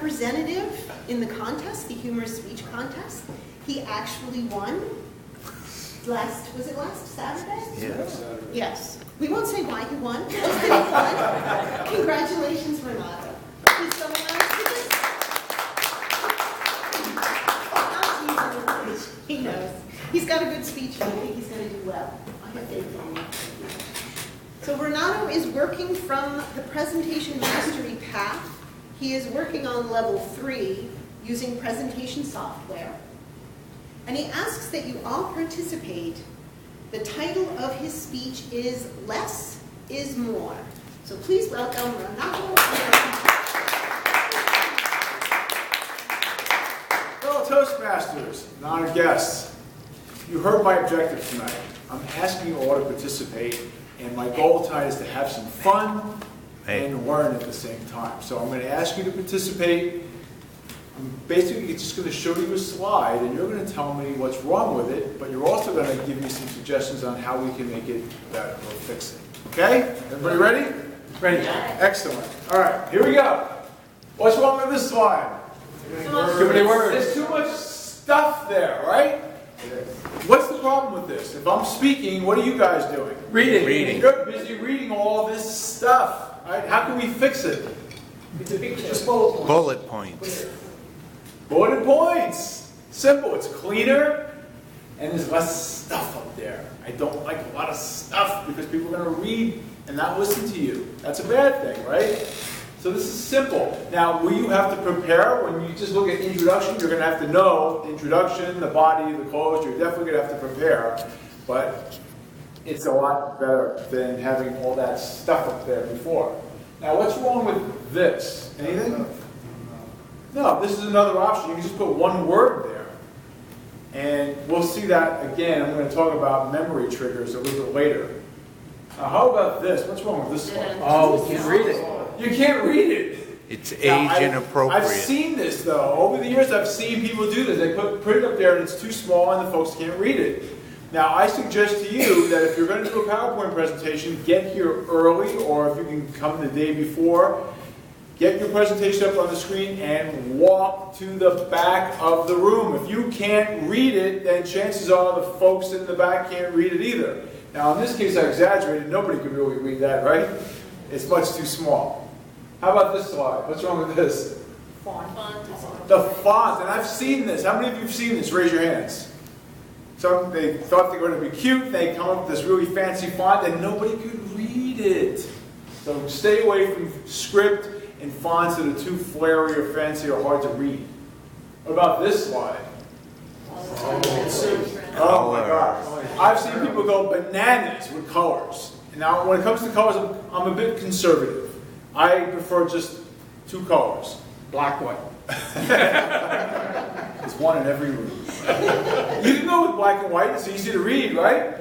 representative in the contest, the humorous speech contest. He actually won was it last Saturday? Yes. Yes. We won't say why he won, just that he won. Congratulations, Renato. He's so nice. He knows. He's got a good speech, and I think he's going to do well. I have faith in him. So Renato is working from the presentation mastery path. He is working on level 3 using presentation software. And he asks that you all participate. The title of his speech is Less is More. So please welcome Renato. Fellow Toastmasters and honored guests, you heard my objective tonight. I'm asking you all to participate, and my goal tonight is to have some fun and learn at the same time. So I'm going to ask you to participate. I'm basically just going to show you a slide, and you're going to tell me what's wrong with it, but you're also going to give me some suggestions on how we can make it better or fix it. Okay? Everybody ready? Ready. Excellent. All right, here we go. What's wrong with this slide? Too many words. There's too much stuff there, right? What's the problem with this? If I'm speaking, what are you guys doing? Reading. You're busy reading all this stuff. Right? How can we fix it? It's a picture. Just bullet points. Bullet points. Simple. It's cleaner, and there's less stuff up there. I don't like a lot of stuff because people are going to read and not listen to you. That's a bad thing, right? So this is simple. Now, will you have to prepare? When you just look at introduction, you're going to have to know the introduction, the body, the close. You're definitely going to have to prepare. But it's a lot better than having all that stuff up there before. Now, what's wrong with this? Anything? No, this is another option. You can just put one word there. And we'll see that again. I'm going to talk about memory triggers a little bit later. Now, how about this? What's wrong with this one? Oh, you can't read it. You can't read it. It's age inappropriate. I've seen this, though. Over the years, I've seen people do this. They put it up there, and it's too small, and the folks can't read it. Now, I suggest to you that if you're going to do a PowerPoint presentation, get here early, or if you can come the day before, get your presentation up on the screen and walk to the back of the room. If you can't read it, then chances are the folks in the back can't read it either. Now, in this case, I exaggerated. Nobody could really read that, right? It's much too small. How about this slide? What's wrong with this? Font. The font. And I've seen this. How many of you have seen this? Raise your hands. Some, they thought they were going to be cute. They come up with this really fancy font, and nobody could read it. So stay away from script and fonts that are too flary or fancy or hard to read. What about this slide? Oh my gosh. I've seen people go bananas with colors. Now, when it comes to colors, I'm a bit conservative. I prefer just 2 colors. Black, white. There's one in every room. You can go with black and white. It's easy to read, right?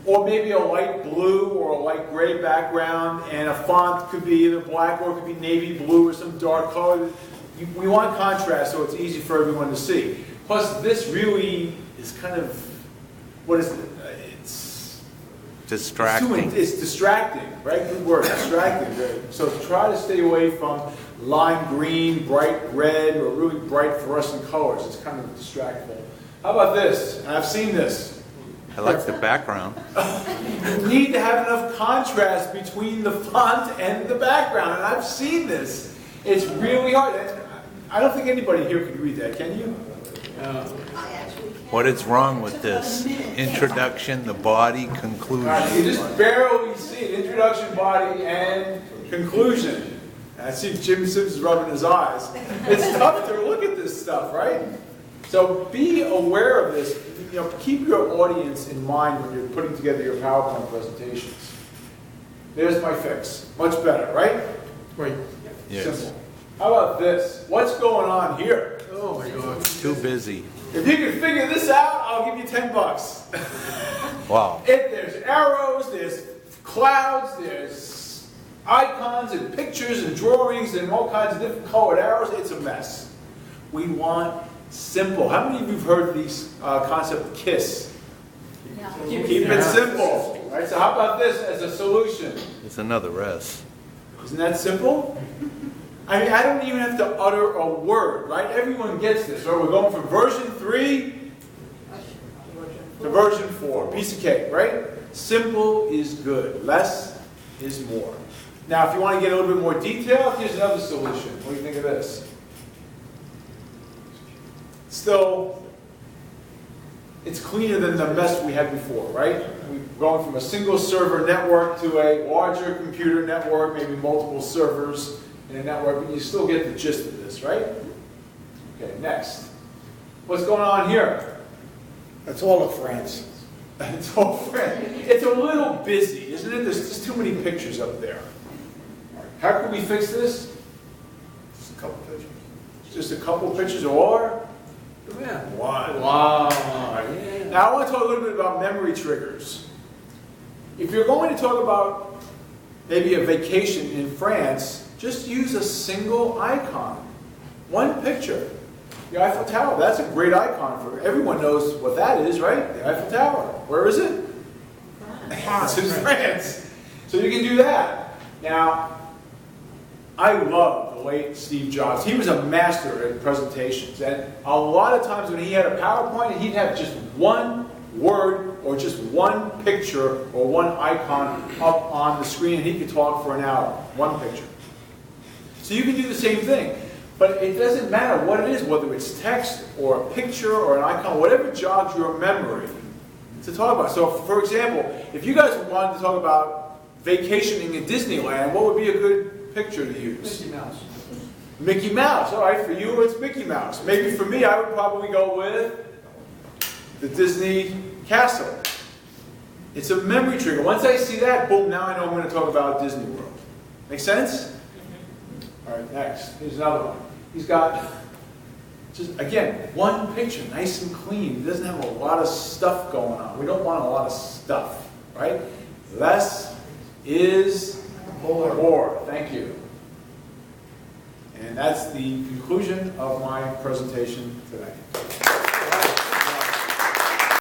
Or maybe a light blue or a light gray background, and a font could be either black or it could be navy blue or some dark color. We want contrast so it's easy for everyone to see. Plus, this really is kind of, what is it? It's distracting. It's distracting, right? Good word, distracting. So try to stay away from lime green, bright red, or really bright fluorescent colors. It's kind of distractful. How about this? And I've seen this. I like the background. You need to have enough contrast between the font and the background, and I've seen this. It's really hard. I don't think anybody here could read that, can you? What is wrong with this? Introduction, the body, conclusion. All right, you just barely see it. Introduction, body, and conclusion. I see Jim Sims is rubbing his eyes. It's tough to look at this stuff, right? So be aware of this. You know, keep your audience in mind when you're putting together your PowerPoint presentations. There's my fix. Much better, right? Right. Yes. Simple. How about this? What's going on here? Oh my God. Too busy. If you can figure this out, I'll give you $10. Wow. There's arrows, there's clouds, there's icons and pictures and drawings and all kinds of different colored arrows. It's a mess. We want simple. How many of you have heard these concept of KISS? Yeah. Keep it simple. Right? So how about this as a solution? It's another S. Isn't that simple? I mean, I don't even have to utter a word, right? Everyone gets this, right? We're going from version 3 to version 4. Piece of cake, right? Simple is good. Less is more. Now, if you want to get a little bit more detailed, here's another solution. What do you think of this? Still, it's cleaner than the mess we had before, right? We've gone from a single server network to a larger computer network, maybe multiple servers in a network, but you still get the gist of this, right? Okay, next. What's going on here? That's all of France. It's all French. It's a little busy, isn't it? There's just too many pictures up there. How can we fix this? Just a couple pictures. Just a couple pictures or Yeah. one. Wow. Yeah. Now I want to talk a little bit about memory triggers. If you're going to talk about maybe a vacation in France, just use a single icon. One picture. The Eiffel Tower, that's a great icon for everyone knows what that is, right? The Eiffel Tower. Where is it? It's in France. So you can do that. Now, I love the late Steve Jobs. He was a master at presentations. And a lot of times when he had a PowerPoint, he'd have just one word or just one picture or one icon up on the screen, and he could talk for an hour. One picture. So you can do the same thing. But it doesn't matter what it is, whether it's text or a picture or an icon, whatever jogs your memory to talk about. So, for example, if you guys wanted to talk about vacationing in Disneyland, what would be a good picture to use? Mickey Mouse. Mickey Mouse. All right, for you, it's Mickey Mouse. Maybe for me, I would probably go with the Disney castle. It's a memory trigger. Once I see that, boom, now I know I'm going to talk about Disney World. Make sense? All right, next. Here's another one. He's got, just again, one picture, nice and clean. He doesn't have a lot of stuff going on. We don't want a lot of stuff, right? Less is more. Thank you. And that's the conclusion of my presentation today.